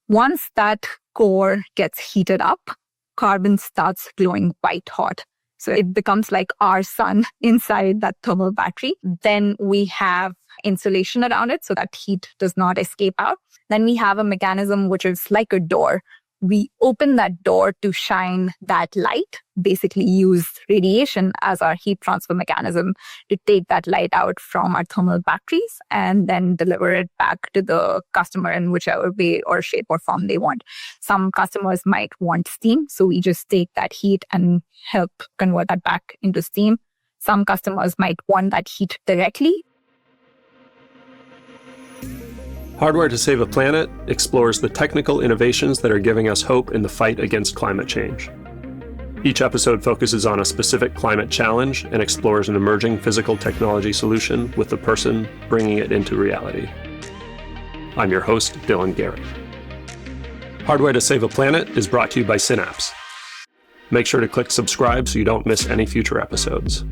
Once that core gets heated up, carbon starts glowing white hot. So it becomes like our sun inside that thermal battery. Then we have insulation around it so that heat does not escape out. Then we have a mechanism which is like a door. We open that door to shine that light, basically use radiation as our heat transfer mechanism to take that light out from our thermal batteries and then deliver it back to the customer in whichever way or shape or form they want. Some customers might want steam, so we just take that heat and help convert that back into steam. Some customers might want that heat directly. Hardware to Save a Planet explores the technical innovations that are giving us hope in the fight against climate change. Each episode focuses on a specific climate challenge and explores an emerging physical technology solution with the person bringing it into reality. I'm your host, Dylan Garrett. Hardware to Save a Planet is brought to you by Synapse. Make sure to click subscribe so you don't miss any future episodes.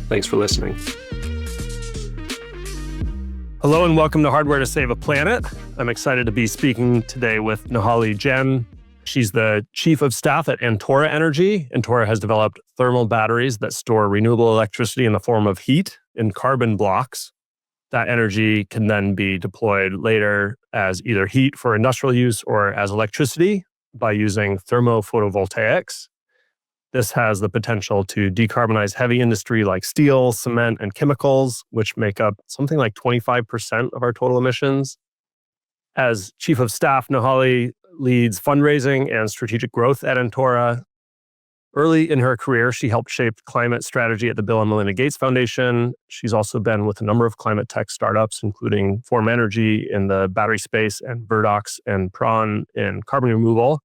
Thanks for listening. Hello and welcome to Hardware to Save a Planet. I'm excited to be speaking today with Nehali Jain. She's the Chief of Staff at Antora Energy. Antora has developed thermal batteries that store renewable electricity in the form of heat in carbon blocks. That energy can then be deployed later as either heat for industrial use or as electricity by using thermophotovoltaics. This has the potential to decarbonize heavy industry like steel, cement, and chemicals, which make up something like 25% of our total emissions. As Chief of Staff, Nehali leads fundraising and strategic growth at Antora. Early in her career, she helped shape climate strategy at the Bill and Melinda Gates Foundation. She's also been with a number of climate tech startups, including Form Energy in the battery space and Verdox and Prawn in carbon removal.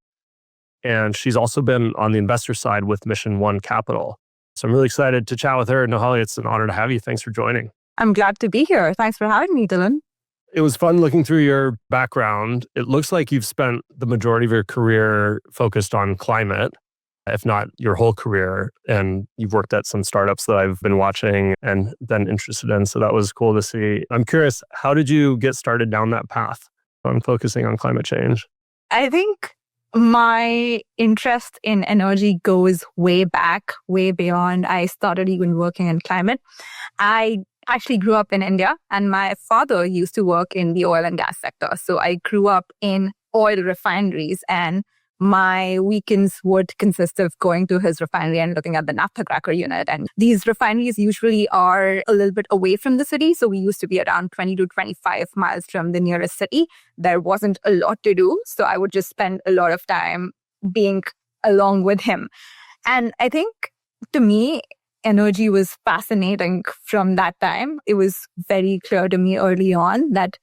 And she's also been on the investor side with Mission One Capital. So I'm really excited to chat with her. Nehali, it's an honor to have you. Thanks for joining. I'm glad to be here. Thanks for having me, Dylan. It was fun looking through your background. It looks like you've spent the majority of your career focused on climate, if not your whole career. And you've worked at some startups that I've been watching and been interested in. So that was cool to see. I'm curious, how did you get started down that path on focusing on climate change? I think my interest in energy goes way back, way beyond I started even working in climate. I actually grew up in India and my father used to work in the oil and gas sector. So I grew up in oil refineries and my weekends would consist of going to his refinery and looking at the naphtha cracker unit. And these refineries usually are a little bit away from the city. So we used to be around 20 to 25 miles from the nearest city. There wasn't a lot to do. So I would just spend a lot of time being along with him. And I think to me, energy was fascinating from that time. It was very clear to me early on that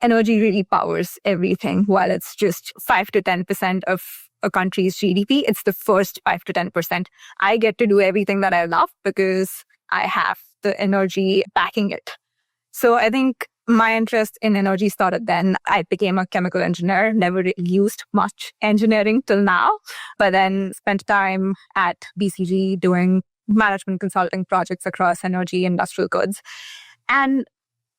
energy really powers everything. While it's just 5 to 10% of a country's GDP, it's the first 5 to 10%. I get to do everything that I love because I have the energy backing it. So I think my interest in energy started then. I became a chemical engineer, never really used much engineering till now, but then spent time at BCG doing management consulting projects across energy, industrial goods. And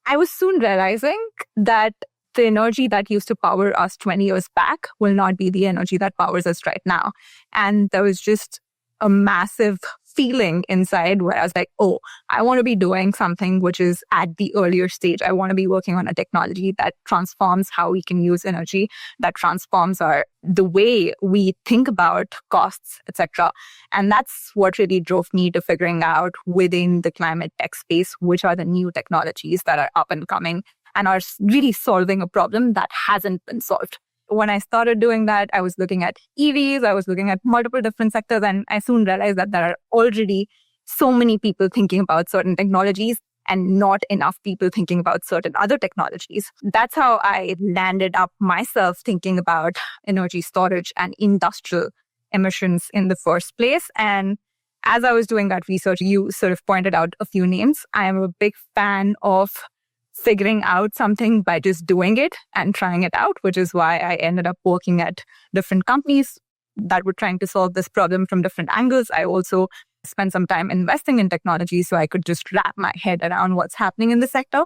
I was soon realizing that the energy that used to power us 20 years back will not be the energy that powers us right now. And there was just a massive feeling inside where I was like, oh, I want to be doing something which is at the earlier stage. I want to be working on a technology that transforms how we can use energy, that transforms the way we think about costs, etc. And that's what really drove me to figuring out within the climate tech space, which are the new technologies that are up and coming and are really solving a problem that hasn't been solved. When I started doing that, I was looking at EVs, I was looking at multiple different sectors, and I soon realized that there are already so many people thinking about certain technologies and not enough people thinking about certain other technologies. That's how I landed up myself thinking about energy storage and industrial emissions in the first place. And as I was doing that research, you sort of pointed out a few names. I am a big fan of figuring out something by just doing it and trying it out, which is why I ended up working at different companies that were trying to solve this problem from different angles. I also spent some time investing in technology so I could just wrap my head around what's happening in the sector.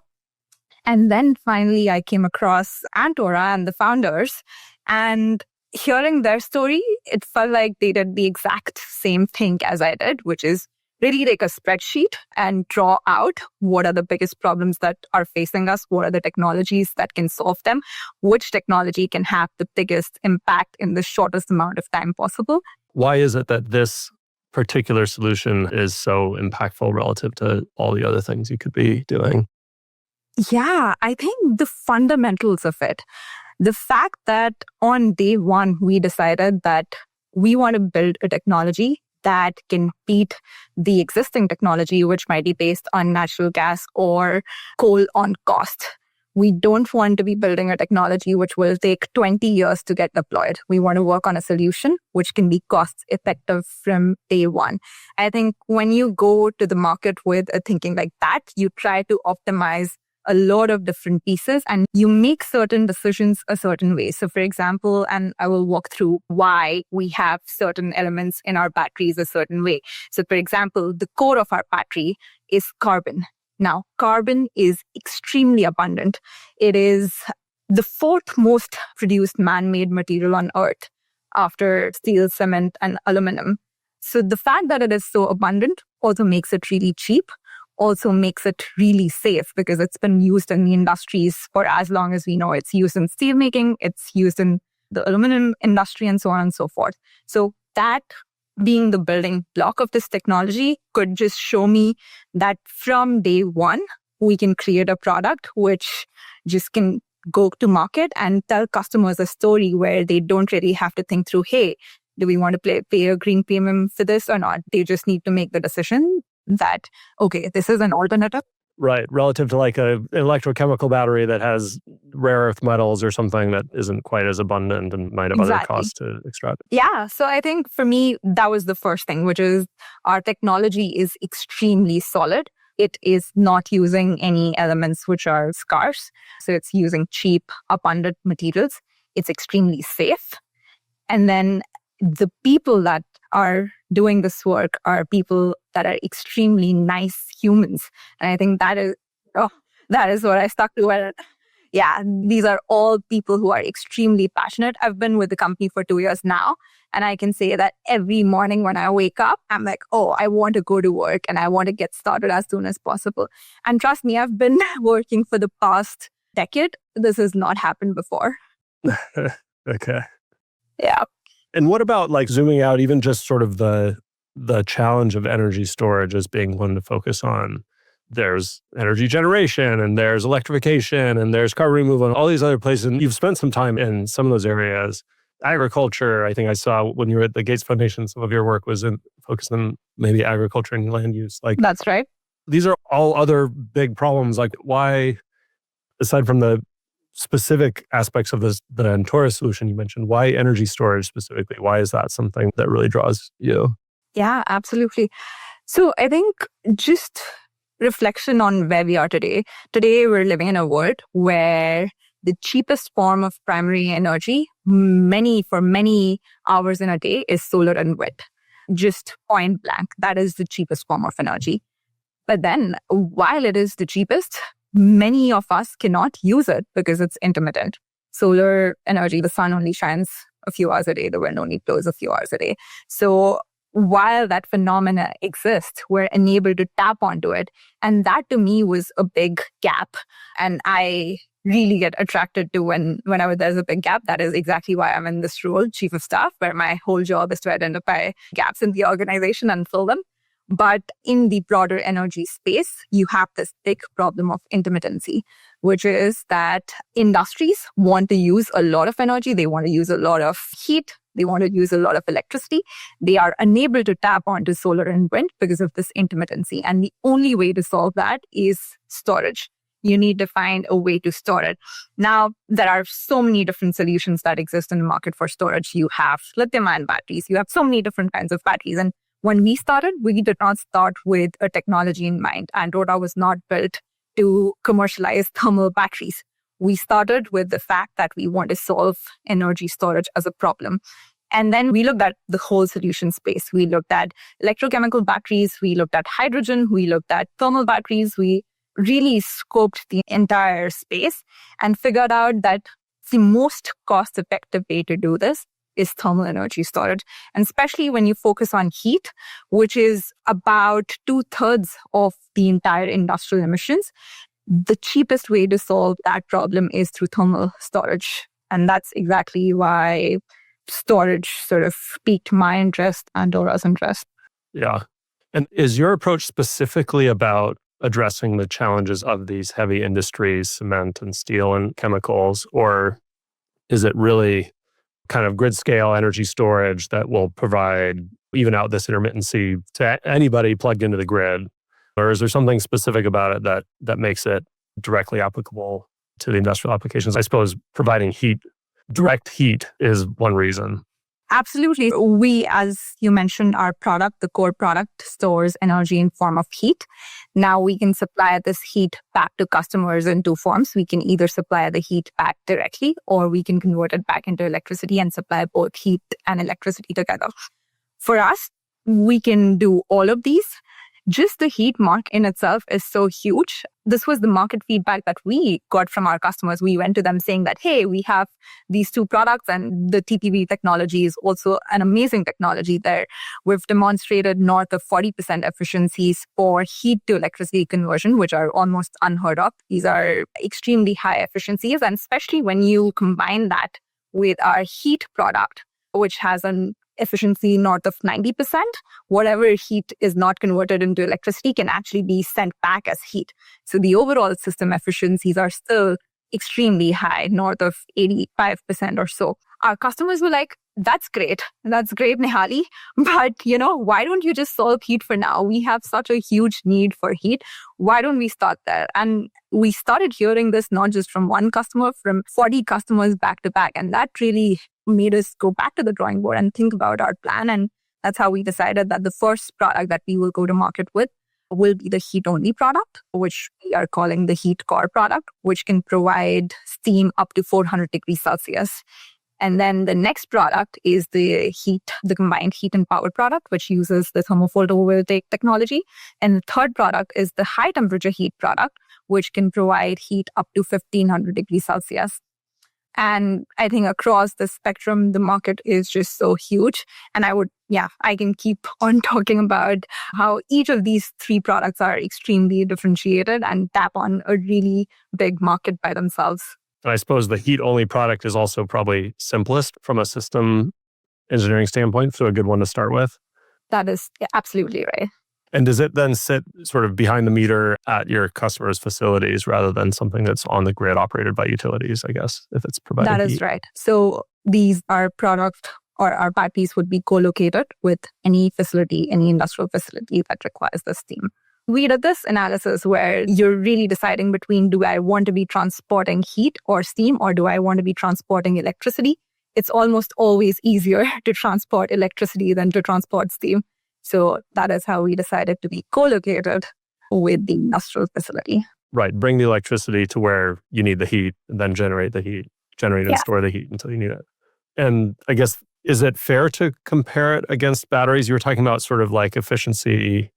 And then finally, I came across Antora and the founders. And hearing their story, it felt like they did the exact same thing as I did, which is really take a spreadsheet and draw out what are the biggest problems that are facing us, what are the technologies that can solve them, which technology can have the biggest impact in the shortest amount of time possible. Why is it that this particular solution is so impactful relative to all the other things you could be doing? Yeah, I think the fundamentals of it, the fact that on day one, we decided that we want to build a technology that can beat the existing technology, which might be based on natural gas or coal on cost. We don't want to be building a technology which will take 20 years to get deployed. We want to work on a solution which can be cost effective from day one. I think when you go to the market with a thinking like that, you try to optimize a lot of different pieces and you make certain decisions a certain way. So for example, and I will walk through why we have certain elements in our batteries a certain way. So for example, the core of our battery is carbon. Now, carbon is extremely abundant. It is the fourth most produced man-made material on Earth after steel, cement, and aluminum. So the fact that it is so abundant also makes it really cheap, also makes it really safe because it's been used in the industries for as long as we know. It's used in steel making, it's used in the aluminum industry, and so on and so forth. So that being the building block of this technology could just show me that from day one, we can create a product which just can go to market and tell customers a story where they don't really have to think through, hey, do we want to pay a green premium for this or not? They just need to make the decision that, okay, this is an alternative. Right. Relative to like an electrochemical battery that has rare earth metals or something that isn't quite as abundant and might have other costs to extract. Yeah. So I think for me, that was the first thing, which is our technology is extremely solid. It is not using any elements which are scarce. So it's using cheap, abundant materials. It's extremely safe. And then the people that are doing this work are people that are extremely nice humans. And I think that is what I stuck to. And yeah, these are all people who are extremely passionate. I've been with the company for 2 years now. And I can say that every morning when I wake up, I'm like, oh, I want to go to work and I want to get started as soon as possible. And trust me, I've been working for the past decade. This has not happened before. Okay. Yeah. And what about like zooming out, even just sort of the challenge of energy storage as being one to focus on? There's energy generation and there's electrification and there's carbon removal and all these other places. And you've spent some time in some of those areas. Agriculture, I think I saw when you were at the Gates Foundation, some of your work was focused on maybe agriculture and land use. Like that's right. These are all other big problems. Like why, aside from the specific aspects of the Antora solution you mentioned, why energy storage specifically? Why is that something that really draws you? Yeah, absolutely. So I think just reflection on where we are today. Today, we're living in a world where the cheapest form of primary energy, for many hours in a day, is solar and wind. Just point blank. That is the cheapest form of energy. But then, while it is the cheapest, many of us cannot use it because it's intermittent. Solar energy, the sun only shines a few hours a day, the wind only blows a few hours a day. So while that phenomena exists, we're unable to tap onto it. And that to me was a big gap. And I really get attracted to whenever there's a big gap. That is exactly why I'm in this role, chief of staff, where my whole job is to identify gaps in the organization and fill them. But in the broader energy space, you have this big problem of intermittency, which is that industries want to use a lot of energy. They want to use a lot of heat. They want to use a lot of electricity. They are unable to tap onto solar and wind because of this intermittency. And the only way to solve that is storage. You need to find a way to store it. Now, there are so many different solutions that exist in the market for storage. You have lithium-ion batteries. You have so many different kinds of batteries. And when we started, we did not start with a technology in mind. Antora was not built to commercialize thermal batteries. We started with the fact that we want to solve energy storage as a problem. And then we looked at the whole solution space. We looked at electrochemical batteries. We looked at hydrogen. We looked at thermal batteries. We really scoped the entire space and figured out that the most cost-effective way to do this is thermal energy storage. And especially when you focus on heat, which is about 2/3 of the entire industrial emissions, the cheapest way to solve that problem is through thermal storage. And that's exactly why storage sort of piqued my interest and Antora's interest. Yeah. And is your approach specifically about addressing the challenges of these heavy industries, cement and steel and chemicals, or is it really kind of grid scale energy storage that will provide, even out this intermittency to anybody plugged into the grid? Or is there something specific about it that makes it directly applicable to the industrial applications? I suppose providing heat, direct heat, is one reason. Absolutely. We, as you mentioned, our product, the core product, stores energy in form of heat. Now we can supply this heat back to customers in two forms. We can either supply the heat back directly, or we can convert it back into electricity and supply both heat and electricity together. For us, we can do all of these. Just the heat mark in itself is so huge. This was the market feedback that we got from our customers. We went to them saying that, hey, we have these two products and the TPV technology is also an amazing technology there. We've demonstrated north of 40% efficiencies for heat to electricity conversion, which are almost unheard of. These are extremely high efficiencies. And especially when you combine that with our heat product, which has an efficiency north of 90%, whatever heat is not converted into electricity can actually be sent back as heat. So the overall system efficiencies are still extremely high, north of 85% or so. Our customers were like, that's great, Nehali. But, why don't you just solve heat for now? We have such a huge need for heat. Why don't we start there? And we started hearing this not just from one customer, from 40 customers back to back. And that really made us go back to the drawing board and think about our plan. And that's how we decided that the first product that we will go to market with will be the heat-only product, which we are calling the heat core product, which can provide steam up to 400 degrees Celsius. And then the next product is the combined heat and power product, which uses the thermophotovoltaic technology. And the third product is the high temperature heat product, which can provide heat up to 1500 degrees Celsius. And I think across the spectrum, the market is just so huge. And I can keep on talking about how each of these three products are extremely differentiated and tap on a really big market by themselves. And I suppose the heat-only product is also probably simplest from a system engineering standpoint, so a good one to start with. That is absolutely right. And does it then sit sort of behind the meter at your customers' facilities rather than something that's on the grid operated by utilities, I guess, if it's providing That heat? is right. So these are product or our batteries would be co-located with any facility, any industrial facility that requires the steam. We did this analysis where you're really deciding between, do I want to be transporting heat or steam, or do I want to be transporting electricity? It's almost always easier to transport electricity than to transport steam. So that is how we decided to be co-located with the industrial facility. Right. Bring the electricity to where you need the heat, and then generate the heat, and store the heat until you need it. And I guess, is it fair to compare it against batteries? You were talking about sort of like efficiency.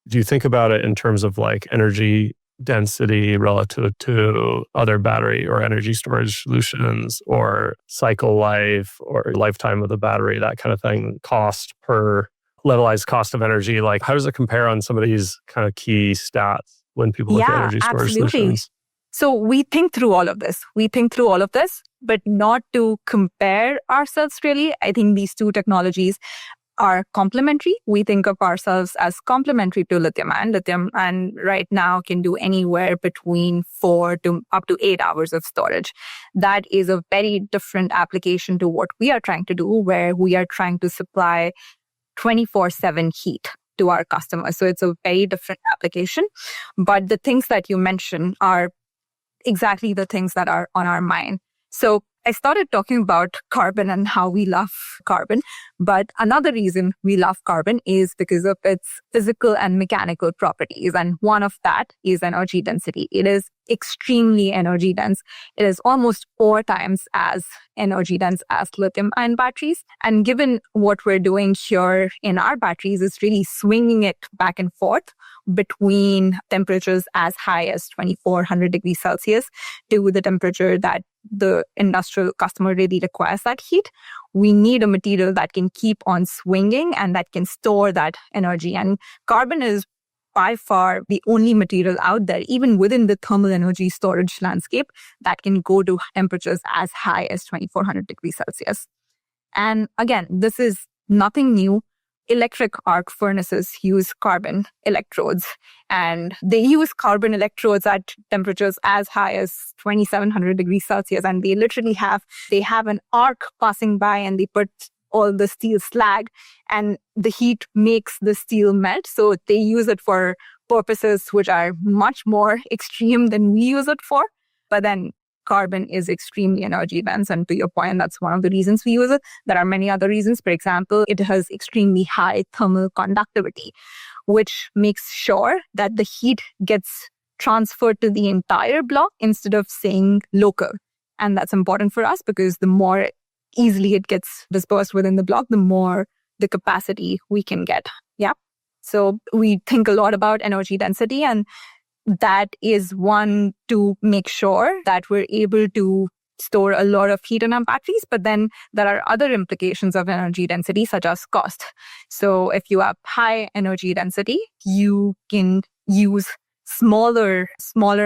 Do you think about it in terms of like energy density relative to other battery or energy storage solutions, or cycle life or lifetime of the battery, that kind of thing, cost per levelized cost of energy? Like, how does it compare on some of these kind of key stats when people look at energy storage solutions? So we think through all of this. But not to compare ourselves really. I think these two technologies are complementary. We think of ourselves as complementary to lithium, and right now can do anywhere between 4 to up to 8 hours of storage. That is a very different application to what we are trying to do, where we are trying to supply 24/7 heat to our customers. So it's a very different application. But the things that you mentioned are exactly the things that are on our mind. So I started talking about carbon and how we love carbon. But another reason we love carbon is because of its physical and mechanical properties. And one of that is energy density. It is extremely energy dense. It is almost 4 times as energy dense as lithium-ion batteries. And given what we're doing here in our batteries is really swinging it back and forth between temperatures as high as 2400 degrees Celsius to the temperature that the industrial customer really requires that heat, we need a material that can keep on swinging and that can store that energy. And carbon is by far the only material out there, even within the thermal energy storage landscape, that can go to temperatures as high as 2400 degrees Celsius. And again, this is nothing new. Electric arc furnaces use carbon electrodes, and they use carbon electrodes at temperatures as high as 2700 degrees Celsius. And they literally have an arc passing by, and they put all the steel slag, and the heat makes the steel melt. So they use it for purposes which are much more extreme than we use it for. But then carbon is extremely energy dense. And to your point, that's one of the reasons we use it. There are many other reasons. For example, it has extremely high thermal conductivity, which makes sure that the heat gets transferred to the entire block instead of staying local. And that's important for us because the more easily it gets dispersed within the block, the more the capacity we can get. Yeah. So we think a lot about energy density, and that is one to make sure that we're able to store a lot of heat in our batteries. But then there are other implications of energy density, such as cost. So if you have high energy density, you can use smaller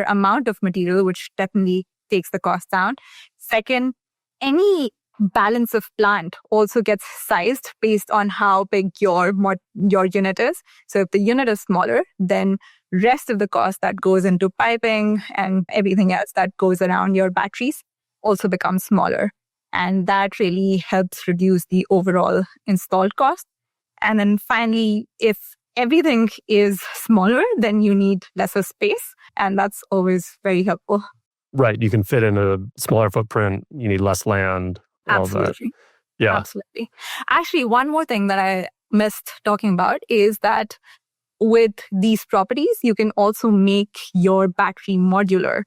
amount of material, which definitely takes the cost down. Second, any balance of plant also gets sized based on how big your unit is. So if the unit is smaller, then rest of the cost that goes into piping and everything else that goes around your batteries also becomes smaller. And that really helps reduce the overall installed cost. And then finally, if everything is smaller, then you need lesser space. And that's always very helpful. Right. You can fit in a smaller footprint. You need less land. Absolutely. Yeah. Absolutely. Actually, one more thing that I missed talking about is that with these properties, you can also make your battery modular,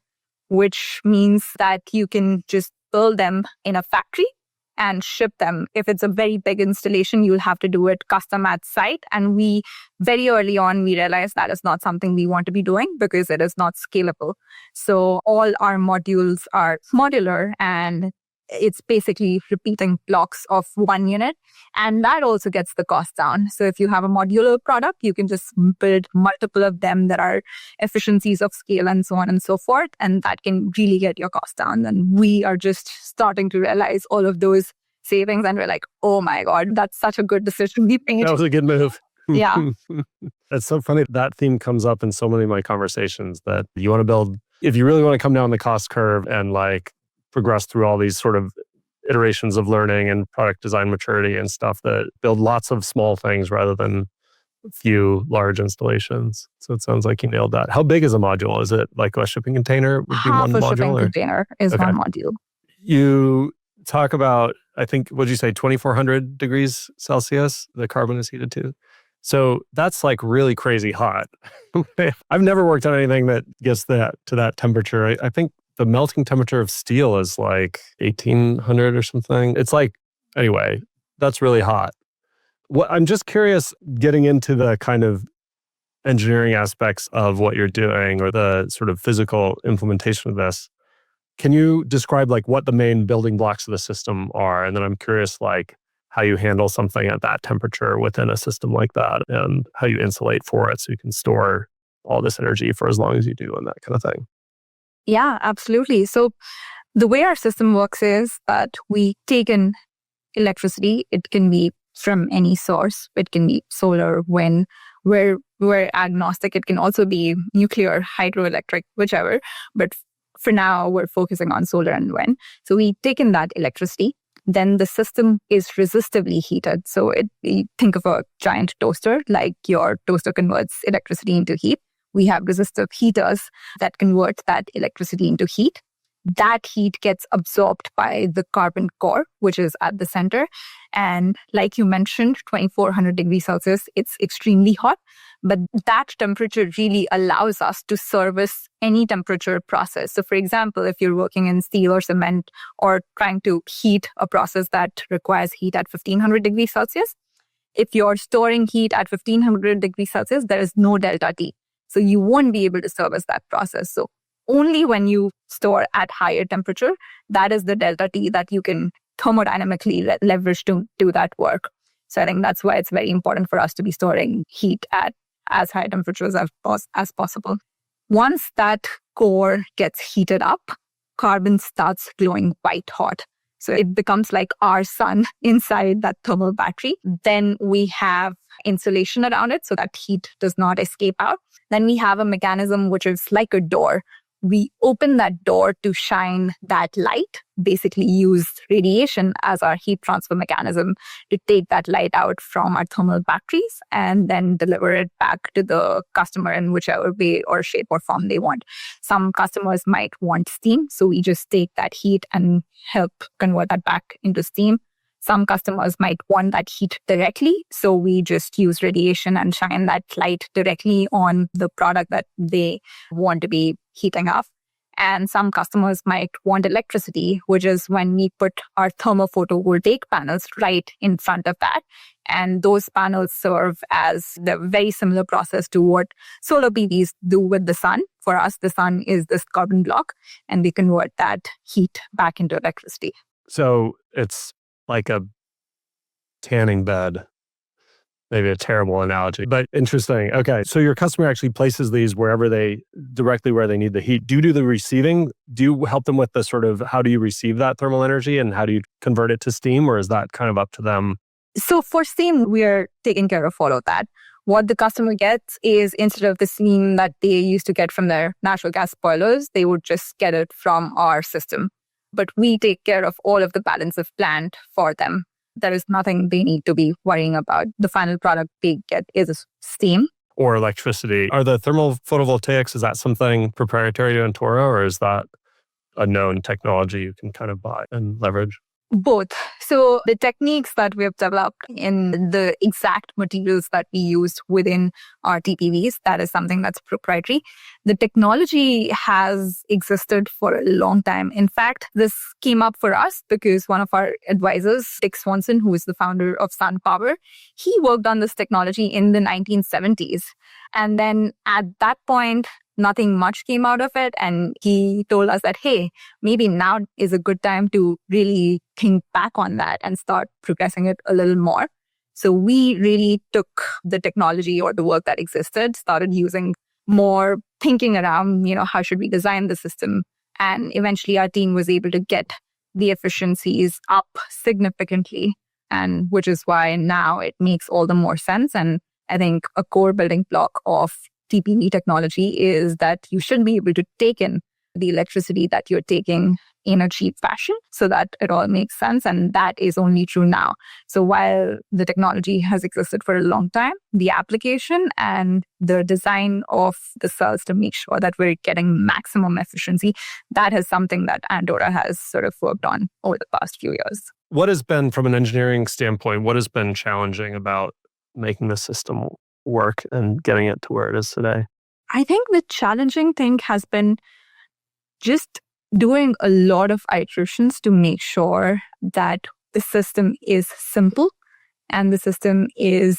which means that you can just build them in a factory and ship them. If it's a very big installation, you'll have to do it custom at site. And we very early on, we realized that is not something we want to be doing because it is not scalable. So all our modules are modular, and it's basically repeating blocks of one unit. And that also gets the cost down. So if you have a modular product, you can just build multiple of them that are efficiencies of scale and so on and so forth. And that can really get your cost down. And we are just starting to realize all of those savings. And we're like, oh my God, that's such a good decision we made. That was a good move. Yeah. That's so funny. That theme comes up in so many of my conversations, that you want to build, if you really want to come down the cost curve and like progress through all these sort of iterations of learning and product design maturity and stuff, that build lots of small things rather than a few large installations. So it sounds like you nailed that. How big is a module? Is it like a shipping container? Would be one Half a module, shipping or? container is one module. You talk about, I think, what'd you say, 2400 degrees Celsius, the carbon is heated to? So that's like really crazy hot. I've never worked on anything that gets to that temperature. I think the melting temperature of steel is like 1800 or something. It's like, anyway, that's really hot. I'm just curious, getting into the kind of engineering aspects of what you're doing, or the sort of physical implementation of this. Can you describe like what the main building blocks of the system are? And then I'm curious like how you handle something at that temperature within a system like that, and how you insulate for it so you can store all this energy for as long as you do and that kind of thing. Yeah, absolutely. So the way our system works is that we take in electricity. It can be from any source. It can be solar, wind. We're agnostic. It can also be nuclear, hydroelectric, whichever. But for now, we're focusing on solar and wind. So we take in that electricity. Then the system is resistively heated. So you think of a giant toaster, like your toaster converts electricity into heat. We have resistive heaters that convert that electricity into heat. that heat gets absorbed by the carbon core, which is at the center. And like you mentioned, 2400 degrees Celsius, it's extremely hot. But that temperature really allows us to service any temperature process. So for example, if you're working in steel or cement or trying to heat a process that requires heat at 1500 degrees Celsius, if you're storing heat at 1500 degrees Celsius, there is no delta T. So you won't be able to service that process. So only when you store at higher temperature, that is the delta T that you can thermodynamically leverage to do that work. So I think that's why it's very important for us to be storing heat at as high temperatures as possible. Once that core gets heated up, carbon starts glowing white hot. So it becomes like our sun inside that thermal battery. Then we have insulation around it so that heat does not escape out. Then we have a mechanism which is like a door. We open that door to shine that light, basically use radiation as our heat transfer mechanism to take that light out from our thermal batteries and then deliver it back to the customer in whichever way or shape or form they want. Some customers might want steam, so we just take that heat and help convert that back into steam. Some customers might want that heat directly, so we just use radiation and shine that light directly on the product that they want to be heating up. And some customers might want electricity, which is when we put our thermophotovoltaic panels right in front of that. And those panels serve as the very similar process to what solar PVs do with the sun. For us, the sun is this carbon block, and we convert that heat back into electricity. So it's like a tanning bed. Maybe a terrible analogy, but interesting. Okay, so your customer actually places these directly where they need the heat. Do you do the receiving? Do you help them with the sort of, how do you receive that thermal energy and how do you convert it to steam, or is that kind of up to them? So for steam, we're taking care of all of that. What the customer gets is, instead of the steam that they used to get from their natural gas boilers, they would just get it from our system. But we take care of all of the balance of plant for them. There is nothing they need to be worrying about. The final product they get is steam. Or electricity. Are the thermal photovoltaics, is that something proprietary to Antora, or is that a known technology you can kind of buy and leverage? Both. So the techniques that we have developed in the exact materials that we use within our TPVs, that is something that's proprietary. The technology has existed for a long time. In fact, this came up for us because one of our advisors, Dick Swanson, who is the founder of Sun Power, he worked on this technology in the 1970s. And then at that point, nothing much came out of it. And he told us that, hey, maybe now is a good time to really think back on that and start progressing it a little more. So we really took the technology or the work that existed, started using more thinking around, how should we design the system? And eventually our team was able to get the efficiencies up significantly, and which is why now it makes all the more sense. And I think a core building block of TPV technology is that you should be able to take in the electricity that you're taking in a cheap fashion so that it all makes sense. And that is only true now. So while the technology has existed for a long time, the application and the design of the cells to make sure that we're getting maximum efficiency, that is something that Antora has sort of worked on over the past few years. What has been, from an engineering standpoint, what has been challenging about making the system work and getting it to where it is today? I think the challenging thing has been just doing a lot of iterations to make sure that the system is simple and the system is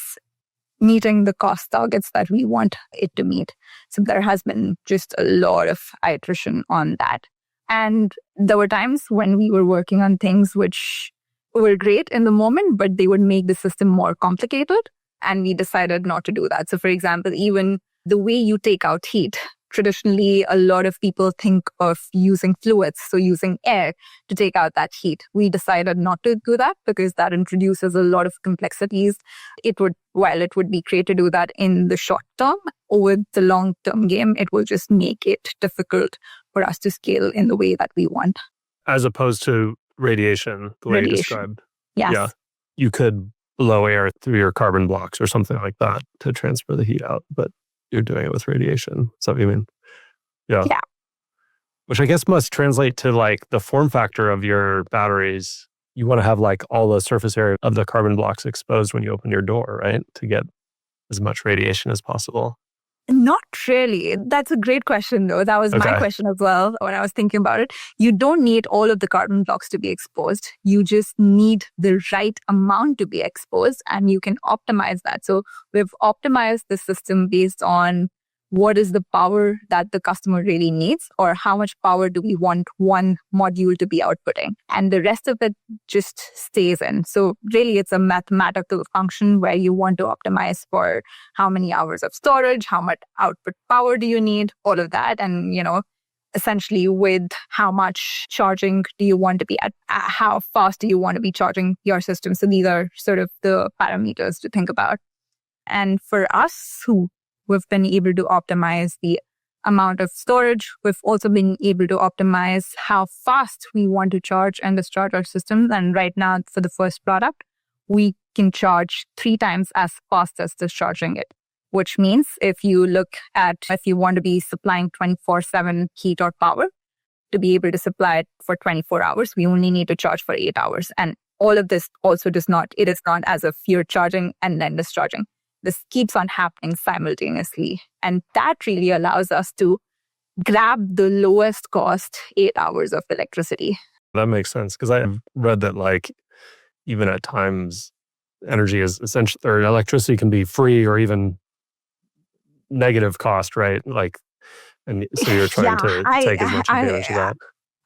meeting the cost targets that we want it to meet. So there has been just a lot of iteration on that. And there were times when we were working on things which were great in the moment, but they would make the system more complicated. And we decided not to do that. So for example, even the way you take out heat, traditionally, a lot of people think of using fluids, so using air to take out that heat. We decided not to do that because that introduces a lot of complexities. While it would be great to do that in the short term, over the long term game, it will just make it difficult for us to scale in the way that we want. As opposed to radiation, the way you described. Yes. Yeah. You could blow air through your carbon blocks or something like that to transfer the heat out, but you're doing it with radiation. Is that what you mean? Yeah. which I guess must translate to like the form factor of your batteries. You want to have like all the surface area of the carbon blocks exposed when you open your door, right? To get as much radiation as possible. Not really. That's a great question, though. That was my question as well when I was thinking about it. You don't need all of the carbon blocks to be exposed. You just need the right amount to be exposed, and you can optimize that. So we've optimized the system based on what is the power that the customer really needs, or how much power do we want one module to be outputting. And the rest of it just stays in. So really, it's a mathematical function where you want to optimize for how many hours of storage, how much output power do you need, all of that. And, essentially with how much charging do you want to be at, how fast do you want to be charging your system. So these are sort of the parameters to think about. And for us, we've been able to optimize the amount of storage. We've also been able to optimize how fast we want to charge and discharge our systems. And right now, for the first product, we can charge 3 times as fast as discharging it, which means if you want to be supplying 24/7 heat or power, to be able to supply it for 24 hours, we only need to charge for 8 hours. And all of this also it is not as if you're charging and then discharging. This keeps on happening simultaneously. And that really allows us to grab the lowest cost 8 hours of electricity. That makes sense, because I've read that like even at times energy is essentially, or electricity can be free or even negative cost, right? Like, and so you're trying to take as much advantage of that.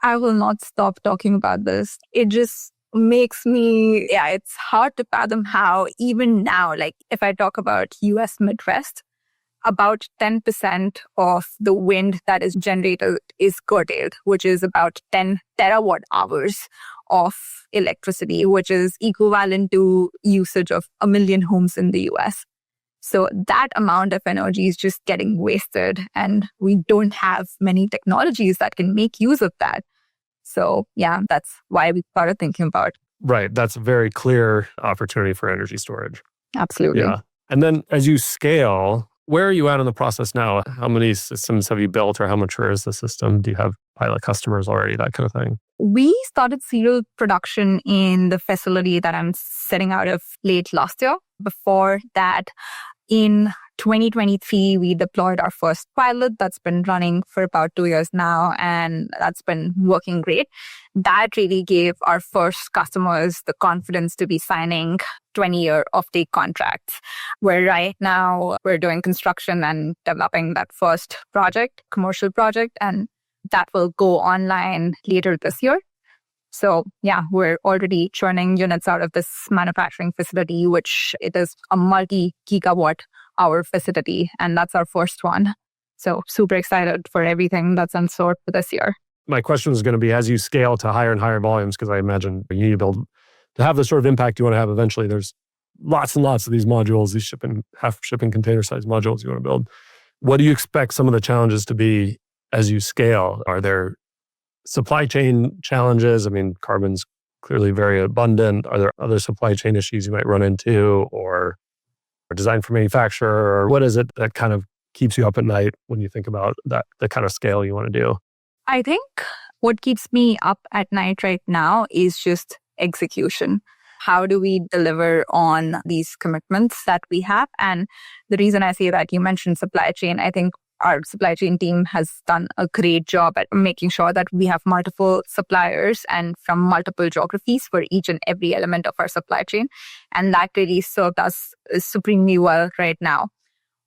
I will not stop talking about this. It just makes me, it's hard to fathom how even now, like if I talk about US Midwest, about 10% of the wind that is generated is curtailed, which is about 10 terawatt hours of electricity, which is equivalent to usage of 1 million homes in the US. So that amount of energy is just getting wasted, and we don't have many technologies that can make use of that. So that's why we started thinking about. Right. That's a very clear opportunity for energy storage. Absolutely. Yeah. And then as you scale, where are you at in the process now? How many systems have you built, or how mature is the system? Do you have pilot customers already, that kind of thing? We started serial production in the facility that I'm setting out of late last year. Before that, in 2023, we deployed our first pilot that's been running for about 2 years now, and that's been working great. That really gave our first customers the confidence to be signing 20-year offtake contracts, where right now we're doing construction and developing that first project, commercial project, and that will go online later this year. So we're already churning units out of this manufacturing facility, which it is a multi-gigawatt hour facility. And that's our first one. So super excited for everything that's in store for this year. My question is going to be, as you scale to higher and higher volumes, because I imagine you need to build to have the sort of impact you want to have eventually. There's lots and lots of these modules, these half shipping container size modules you want to build. What do you expect some of the challenges to be as you scale? Are there supply chain challenges? I mean, carbon's clearly very abundant. Are there other supply chain issues you might run into, or design for manufacturer? Or what is it that kind of keeps you up at night when you think about that, the kind of scale you want to do? I think what keeps me up at night right now is just execution. How do we deliver on these commitments that we have? And the reason I say that, you mentioned supply chain, I think our supply chain team has done a great job at making sure that we have multiple suppliers and from multiple geographies for each and every element of our supply chain. And that really served us supremely well right now.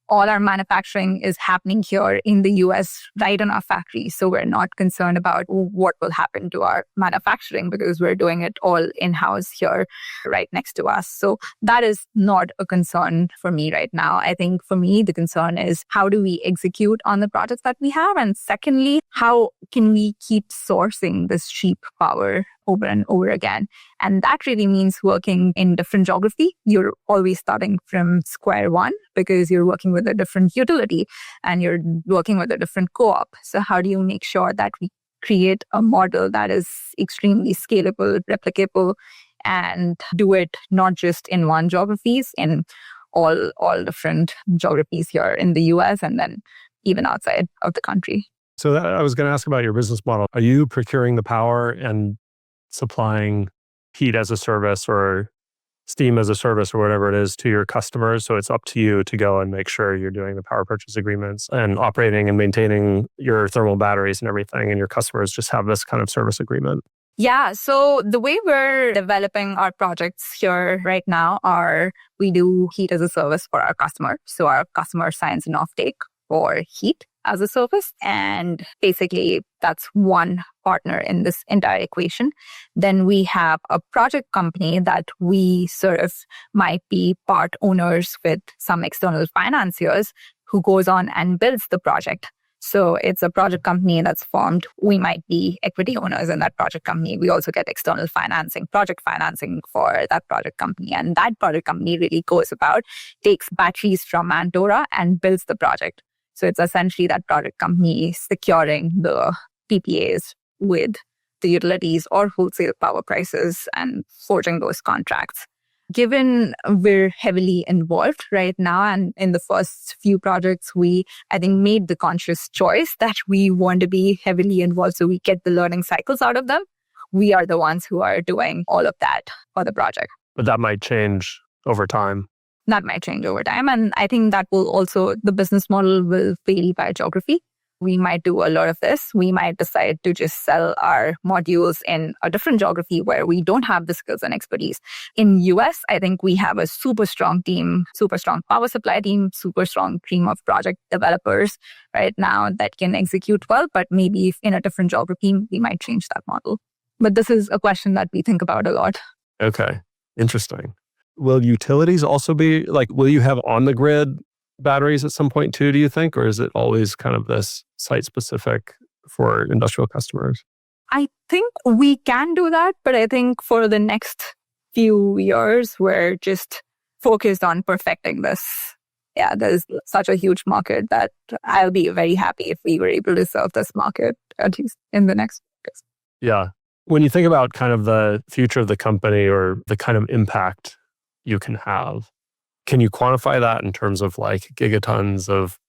All our manufacturing is happening here in the US, right in our factory. So we're not concerned about what will happen to our manufacturing, because we're doing it all in-house here right next to us. So that is not a concern for me right now. I think for me, the concern is how do we execute on the projects that we have? And secondly, how can we keep sourcing this cheap power over and over again? And that really means working in different geography. You're always starting from square one because you're working with a different utility and you're working with a different co-op. So how do you make sure that we create a model that is extremely scalable, replicable, and do it not just in one geographies, in all different geographies here in the US and then even outside of the country? So I was going to ask about your business model. Are you procuring the power and supplying heat as a service or steam as a service or whatever it is to your customers? So it's up to you to go and make sure you're doing the power purchase agreements and operating and maintaining your thermal batteries and everything. And your customers just have this kind of service agreement. Yeah. So the way we're developing our projects here right now are we do heat as a service for our customer. So our customer signs an offtake for heat as a service. And basically that's one partner in this entire equation. Then we have a project company that we sort of might be part owners with some external financiers who goes on and builds the project. So it's a project company that's formed. We might be equity owners in that project company. We also get external financing, project financing for that project company. And that project company really goes about, takes batteries from Antora and builds the project. So it's essentially that project company securing the PPAs with the utilities or wholesale power prices and forging those contracts. Given we're heavily involved right now, and in the first few projects, we, I think, made the conscious choice that we want to be heavily involved so we get the learning cycles out of them. We are the ones who are doing all of that for the project. But that might change over time. That might change over time. And I think that will also, the business model will vary by geography. We might do a lot of this. We might decide to just sell our modules in a different geography where we don't have the skills and expertise. In US, I think we have a super strong team, super strong power supply team, super strong team of project developers right now that can execute well. But maybe if in a different geography, we might change that model. But this is a question that we think about a lot. Okay, interesting. Will utilities also be like, will you have on the grid batteries at some point too, do you think? Or is it always kind of this site specific for industrial customers? I think we can do that, but I think for the next few years, we're just focused on perfecting this. Yeah, there's such a huge market that I'll be very happy if we were able to serve this market, at least in the next years. Yeah. When you think about kind of the future of the company or the kind of impact you can have, can you quantify that in terms of like gigatons of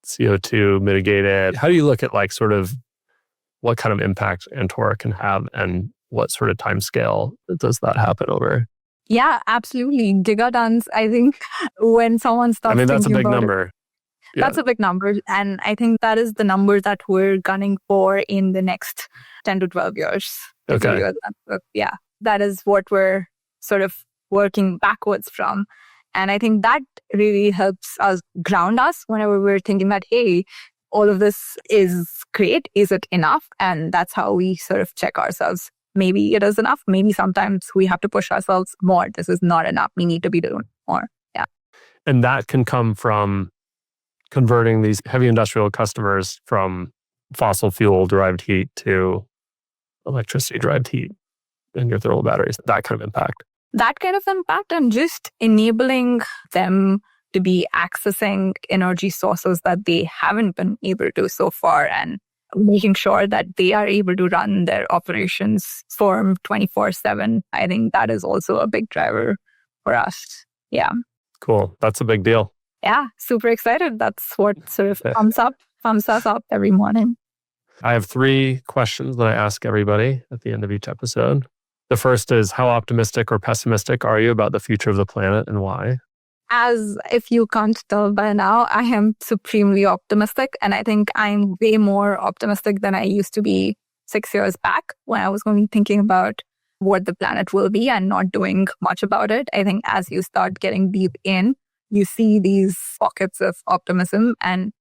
CO2 mitigated? How do you look at like sort of what kind of impact Antora can have and what sort of time scale does that happen over? Yeah, absolutely. Gigatons, I think when someone starts thinking that's a big about number. Yeah. That's a big number. And I think that is the number that we're gunning for in the next 10 to 12 years. Okay. Yeah, that is what we're sort of working backwards from. And I think that really helps us ground us whenever we're thinking that, hey, all of this is great. Is it enough? And that's how we sort of check ourselves. Maybe it is enough. Maybe sometimes we have to push ourselves more. This is not enough. We need to be doing more. Yeah. And that can come from converting these heavy industrial customers from fossil fuel derived heat to electricity derived heat in your thermal batteries. That kind of impact. That kind of impact and just enabling them to be accessing energy sources that they haven't been able to so far and making sure that they are able to run their operations firm 24/7. I think that is also a big driver for us. Yeah. Cool. That's a big deal. Yeah. Super excited. That's what sort of pumps us up every morning. I have 3 questions that I ask everybody at the end of each episode. The first is, how optimistic or pessimistic are you about the future of the planet and why? As if you can't tell by now, I am supremely optimistic. And I think I'm way more optimistic than I used to be 6 years back when I was only thinking about what the planet will be and not doing much about it. I think as you start getting deep in, you see these pockets of optimism and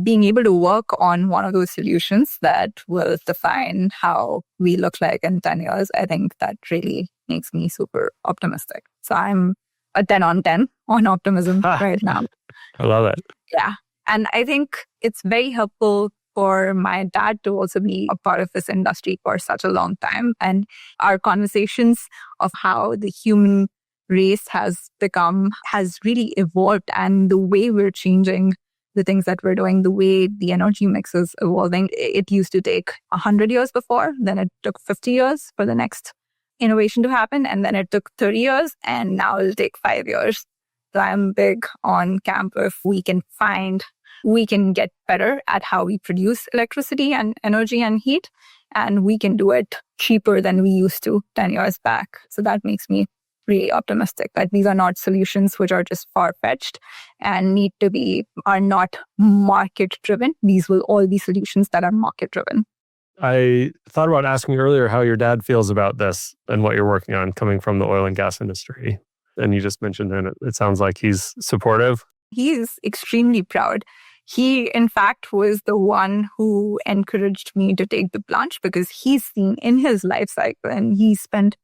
being able to work on one of those solutions that will define how we look like in 10 years, I think that really makes me super optimistic. So I'm a 10 on 10 on optimism right now. I love it. Yeah. And I think it's very helpful for my dad to also be a part of this industry for such a long time. And our conversations of how the human race has really evolved, and the way we're changing the things that we're doing, the way the energy mix is evolving. It used to take 100 years before, then it took 50 years for the next innovation to happen, and then it took 30 years, and now it'll take 5 years. So I'm big on camp if we can find we can get better at how we produce electricity and energy and heat, and we can do it cheaper than we used to 10 years back. So that makes me really optimistic that these are not solutions which are just far-fetched and are not market-driven. These will all be solutions that are market-driven. I thought about asking earlier how your dad feels about this and what you're working on coming from the oil and gas industry. And you just mentioned it sounds like he's supportive. He's extremely proud. He, in fact, was the one who encouraged me to take the plunge because he's seen in his life cycle, and he spent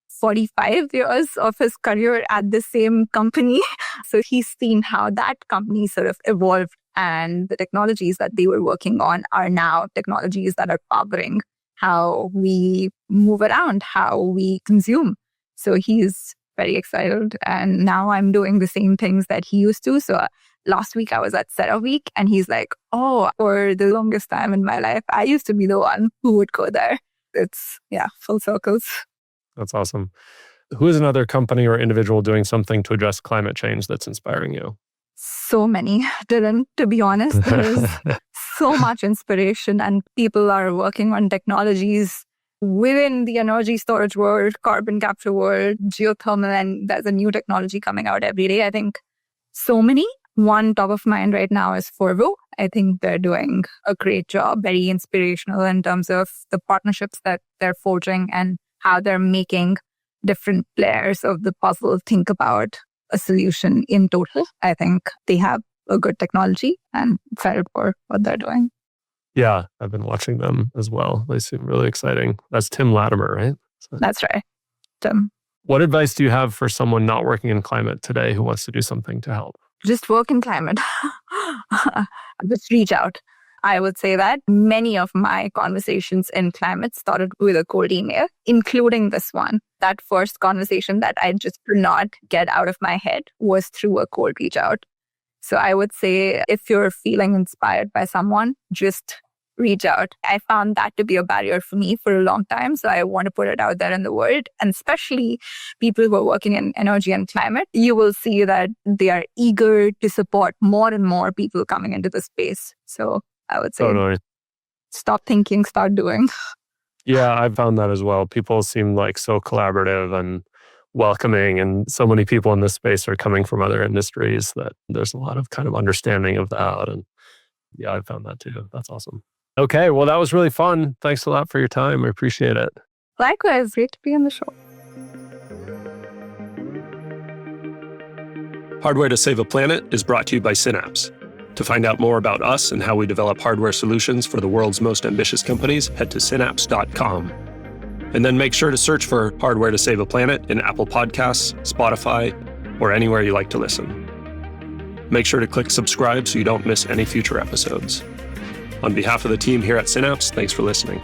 45 years of his career at the same company. So he's seen how that company sort of evolved, and the technologies that they were working on are now technologies that are powering how we move around, how we consume. So he's very excited. And now I'm doing the same things that he used to. So last week I was at Setup Week, and he's like, oh, for the longest time in my life, I used to be the one who would go there. It's, full circles. That's awesome. Who is another company or individual doing something to address climate change that's inspiring you? So many, Dylan, to be honest. There's so much inspiration, and people are working on technologies within the energy storage world, carbon capture world, geothermal, and there's a new technology coming out every day. I think so many. One top of mind right now is Forvo. I think they're doing a great job, very inspirational in terms of the partnerships that they're forging and how they're making different players of the puzzle think about a solution in total. I think they have a good technology and excited for what they're doing. Yeah, I've been watching them as well. They seem really exciting. That's Tim Latimer, right? That's right, Tim. What advice do you have for someone not working in climate today who wants to do something to help? Just work in climate. Just reach out. I would say that many of my conversations in climate started with a cold email, including this one. That first conversation that I just could not get out of my head was through a cold reach out. So I would say if you're feeling inspired by someone, just reach out. I found that to be a barrier for me for a long time. So I want to put it out there in the world. And especially people who are working in energy and climate, you will see that they are eager to support more and more people coming into the space. So I would say, Stop thinking, start doing. Yeah, I've found that as well. People seem like so collaborative and welcoming, and so many people in this space are coming from other industries that there's a lot of kind of understanding of that. And yeah, I found that too. That's awesome. Okay, well, that was really fun. Thanks a lot for your time. I appreciate it. Likewise, great to be on the show. Hardware to Save a Planet is brought to you by Synapse. To find out more about us and how we develop hardware solutions for the world's most ambitious companies, head to synapse.com. And then make sure to search for Hardware to Save a Planet in Apple Podcasts, Spotify, or anywhere you like to listen. Make sure to click subscribe so you don't miss any future episodes. On behalf of the team here at Synapse, thanks for listening.